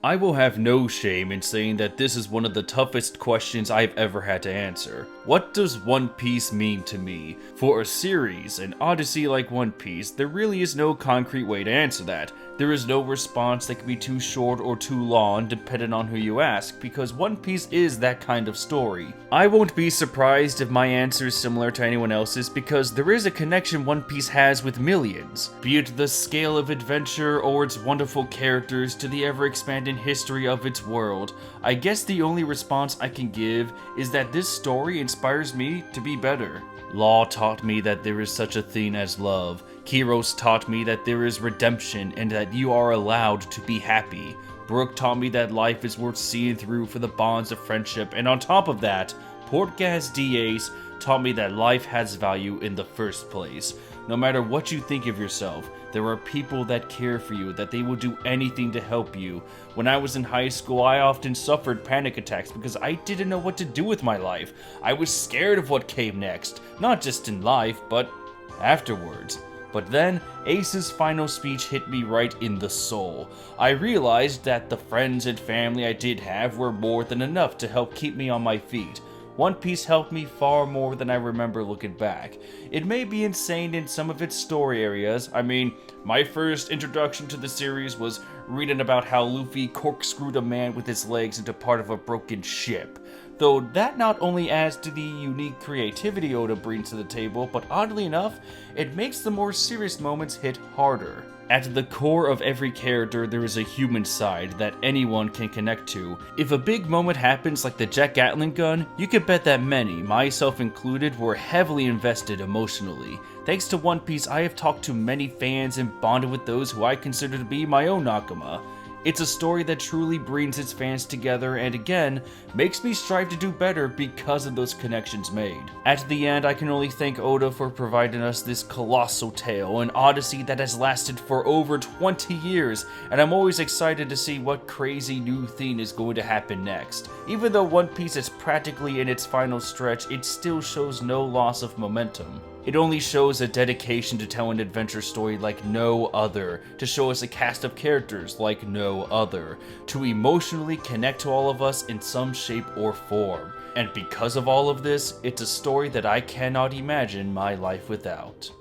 I will have no shame in saying that this is one of the toughest questions I've ever had to answer. What does One Piece mean to me? For a series, an odyssey like One Piece, there really is no concrete way to answer that. There is no response that can be too short or too long, depending on who you ask, because One Piece is that kind of story. I won't be surprised if my answer is similar to anyone else's, because there is a connection One Piece has with millions, be it the scale of adventure or its wonderful characters to the ever-expanding history of its world. I guess the only response I can give is that this story inspires me to be better. Law taught me that there is such a thing as love. Kiros taught me that there is redemption and that you are allowed to be happy. Brook taught me that life is worth seeing through for the bonds of friendship, and on top of that, Portgas Diaz taught me that life has value in the first place. No matter what you think of yourself, there are people that care for you, that they will do anything to help you. When I was in high school, I often suffered panic attacks because I didn't know what to do with my life. I was scared of what came next, not just in life, but afterwards. But then, Ace's final speech hit me right in the soul. I realized that the friends and family I did have were more than enough to help keep me on my feet. One Piece helped me far more than I remember looking back. It may be insane in some of its story areas. I mean, my first introduction to the series was reading about how Luffy corkscrewed a man with his legs into part of a broken ship. Though that not only adds to the unique creativity Oda brings to the table, but oddly enough, it makes the more serious moments hit harder. At the core of every character, there is a human side that anyone can connect to. If a big moment happens like the Jack Gatling gun, you can bet that many, myself included, were heavily invested emotionally. Thanks to One Piece, I have talked to many fans and bonded with those who I consider to be my own Nakama. It's a story that truly brings its fans together and again, makes me strive to do better because of those connections made. At the end, I can only thank Oda for providing us this colossal tale, an odyssey that has lasted for over 20 years, and I'm always excited to see what crazy new thing is going to happen next. Even though One Piece is practically in its final stretch, it still shows no loss of momentum. It only shows a dedication to tell an adventure story like no other, to show us a cast of characters like no other, to emotionally connect to all of us in some shape or form. And because of all of this, it's a story that I cannot imagine my life without.